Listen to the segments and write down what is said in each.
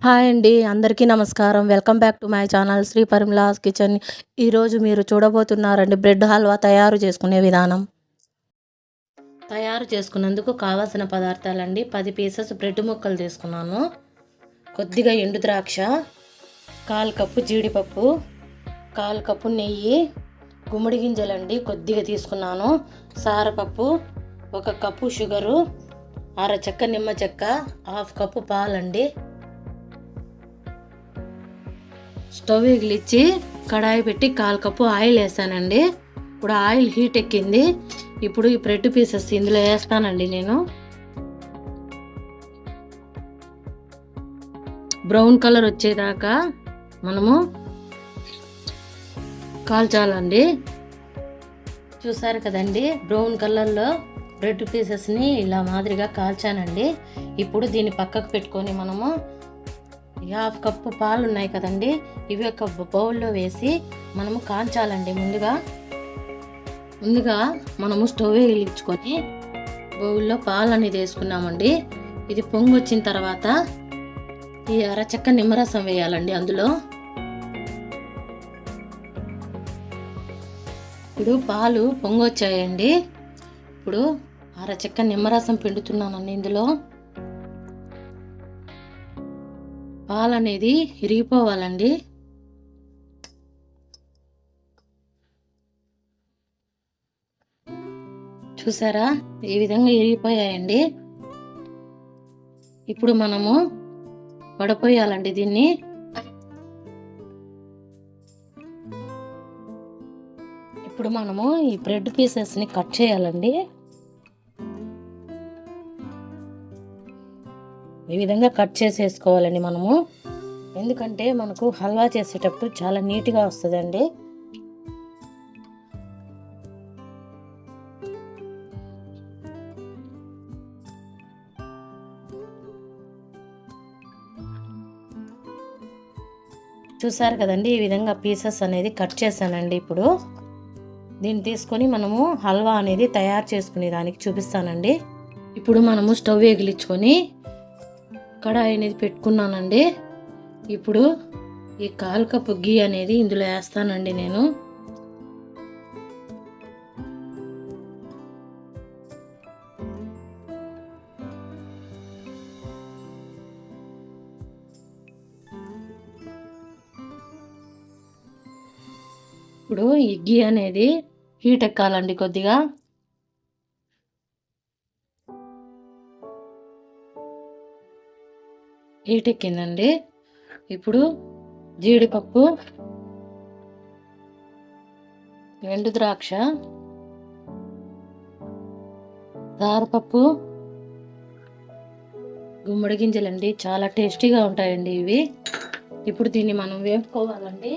Hi అండి. అందరికీ నమస్కారం. Welcome back to my channel Sri Parimala's kitchen. ఈరోజు మీరు చూడబోతున్నారండి బ్రెడ్ హల్వా తయారు చేసుకునే విధానం. తయారు చేసుకున్నందుకు కావాల్సిన పదార్థాలండి: 10 పీసెస్ బ్రెడ్ ముక్కలు తీసుకున్నాను, కొద్దిగా ఎండు ద్రాక్ష, 1/4 కప్పు జీడిపప్పు, 1/4 కప్పు నెయ్యి, గుమ్మడి గింజలండి కొద్దిగా తీసుకున్నాను, సారపప్పు, 1 కప్పు షుగరు, అర చెక్క నిమ్మ చెక్క, 1/2 కప్పు పాలండి. స్టవ్ వెలిగించి కడాయి పెట్టి 1/4 కప్పు ఆయిల్ వేసానండి. ఇప్పుడు ఆయిల్ హీట్ ఎక్కింది. ఇప్పుడు ఈ బ్రెడ్ పీసెస్ ఇందులో వేస్తానండి. నేను బ్రౌన్ కలర్ వచ్చేదాకా మనము కాల్చాలండి. చూసారు కదండి, బ్రౌన్ కలర్లో బ్రెడ్ పీసెస్ని ఇలా మాదిరిగా కాల్చానండి. ఇప్పుడు దీన్ని పక్కకు పెట్టుకొని మనము 1/2 కప్పు పాలు ఉన్నాయి కదండి, ఇవి ఒక బౌల్లో వేసి మనము కాంచాలండి. ముందుగా మనము స్టవ్ వెలిగించుకొని బౌల్లో పాలు అనేది వేసుకున్నామండి. ఇది పొంగు వచ్చిన తర్వాత ఈ అరచెక్క నిమ్మరసం వేయాలండి అందులో. ఇప్పుడు పాలు పొంగు వచ్చాయండి. ఇప్పుడు అరచెక్క నిమ్మరసం పిండుతున్నానండి. ఇందులో పాలు అనేది ఇరిగిపోవాలండి. చూసారా, ఈ విధంగా ఇరిగిపోయాయండి. ఇప్పుడు మనము వడపోయాలండి దీన్ని. ఇప్పుడు మనము ఈ బ్రెడ్ పీసెస్ని కట్ చేయాలండి. ఈ విధంగా కట్ చేసేసుకోవాలండి మనము, ఎందుకంటే మనకు హల్వా చేసేటప్పుడు చాలా నీట్గా వస్తుందండి. చూసారు కదండి, ఈ విధంగా పీసెస్ అనేది కట్ చేశానండి. ఇప్పుడు దీన్ని తీసుకొని మనము హల్వా అనేది తయారు చేసుకునే దానికి చూపిస్తానండి. ఇప్పుడు మనము స్టవ్ వెలిగించుకొని కడాయి అనేది పెట్టుకున్నానండి. ఇప్పుడు ఈ 1/4 కప్పు గీ అనేది ఇందులో వేస్తానండి నేను. ఇప్పుడు ఈ గీ అనేది హీట్ ఎక్కాలండి కొద్దిగా. హీట్ ఎక్కిందండి. ఇప్పుడు జీడిపప్పు, ఎండు ద్రాక్ష, సారపప్పు, గుమ్మడి గింజలండి, చాలా టేస్టీగా ఉంటాయండి ఇవి. ఇప్పుడు దీన్ని మనం వేపుకోవాలండి.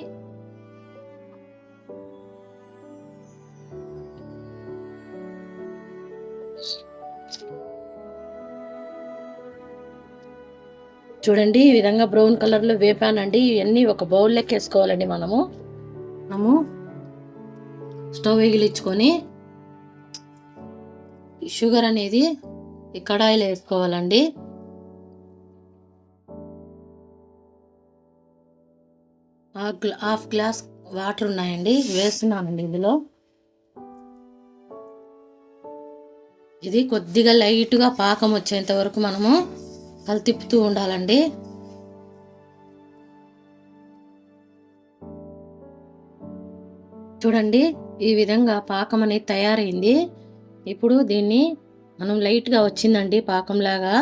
చూడండి, ఈ విధంగా బ్రౌన్ కలర్లో వేపానండి. ఇవన్నీ ఒక బౌల్లోకి వేసుకోవాలండి. మనము స్టవ్ వెలిగించుకొని షుగర్ అనేది ఈ కడాయిలో వేసుకోవాలండి. హాఫ్ గ్లాస్ వాటర్ ఉన్నాయండి, వేస్తున్నానండి ఇందులో. ఇది కొద్దిగా లైట్గా పాకం వచ్చేంత వరకు మనము తిప్పుతూ ఉండాలండి. చూడండి, ఈ విధంగా పాకం అనేది తయారైంది. ఇప్పుడు దీన్ని మనం లైట్గా వచ్చిందండి పాకంలాగా.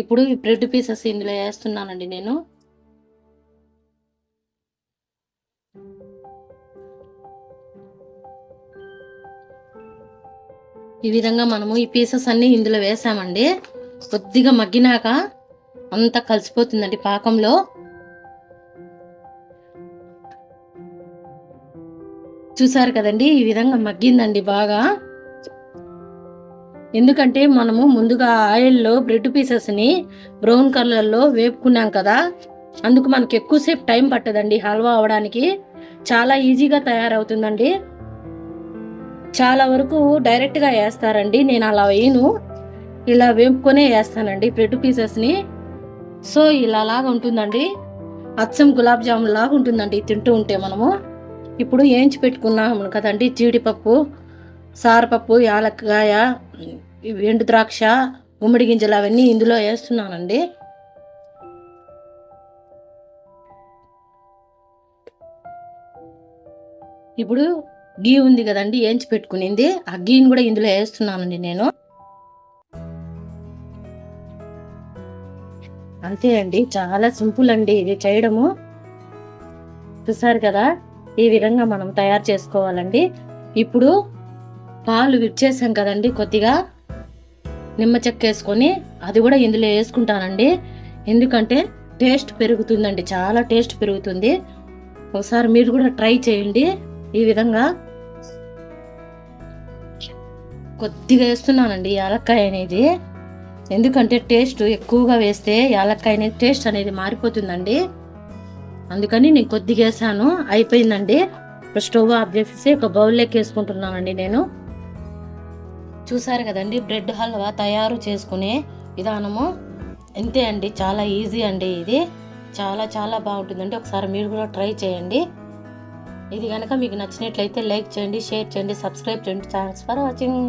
ఇప్పుడు ఈ బ్రెడ్ పీసెస్ ఇందులో వేస్తున్నానండి నేను. ఈ విధంగా మనము ఈ పీసెస్ అన్ని ఇందులో వేసామండి. కొద్దిగా మగ్గినాక అంతా కలిసిపోతుందండి పాకంలో. చూసారు కదండి, ఈ విధంగా మగ్గిందండి బాగా. ఎందుకంటే మనము ముందుగా ఆయిల్లో బ్రెడ్ పీసెస్ని బ్రౌన్ కలర్లో వేపుకున్నాం కదా, అందుకు మనకు ఎక్కువసేపు టైం పట్టదండి హల్వా అవడానికి. చాలా ఈజీగా తయారవుతుందండి. చాలా వరకు డైరెక్ట్గా వేస్తారండి, నేను అలా వేయను. ఇలా వేపుకొనే వేస్తానండి బ్రెడ్ పీసెస్ని. సో ఇలాగా ఉంటుందండి, అచ్చం గులాబ్ జామున్ లాగా ఉంటుందండి తింటూ ఉంటే మనము. ఇప్పుడు ఏంచి పెట్టుకున్నాము కదండి జీడిపప్పు, సారపప్పు, యాలక్కాయ, ఎండు ద్రాక్ష, గుమ్మడి గింజలు అవన్నీ ఇందులో వేస్తున్నానండి. ఇప్పుడు గీ ఉంది కదండి ఏంచి పెట్టుకునింది, ఆ గీని కూడా ఇందులో వేస్తున్నానండి నేను. అంతే అండి, చాలా సింపుల్ అండి ఇది చేయడము. చూసారు కదా, ఈ విధంగా మనం తయారు చేసుకోవాలండి. ఇప్పుడు పాలు విచ్చేసాం కదండి, కొద్దిగా నిమ్మ చెక్క వేసుకొని అది కూడా ఇందులో వేసుకుంటానండి. ఎందుకంటే టేస్ట్ పెరుగుతుందండి, చాలా టేస్ట్ పెరుగుతుంది. ఒకసారి మీరు కూడా ట్రై చేయండి. ఈ విధంగా కొద్దిగా వేస్తున్నానండి యాలక్కాయ అనేది, ఎందుకంటే టేస్ట్ ఎక్కువగా వేస్తే యాలక్కాయ అనేది టేస్ట్ అనేది మారిపోతుందండి. అందుకని నేను కొద్దిగా వేసాను. అయిపోయిందండి. స్టవ్ ఆఫ్ చేసేసి ఒక బౌల్లోకి వేసుకుంటున్నానండి నేను. చూసారు కదండి, బ్రెడ్ హల్వా తయారు చేసుకునే విధానము ఇంతే అండి, చాలా ఈజీ అండి. ఇది చాలా చాలా బాగుంటుందండి. ఒకసారి మీరు కూడా ట్రై చేయండి. ఇది కనుక మీకు నచ్చినట్లయితే లైక్ చేయండి, షేర్ చేయండి, సబ్స్క్రైబ్ చేయండి. Thanks for watching.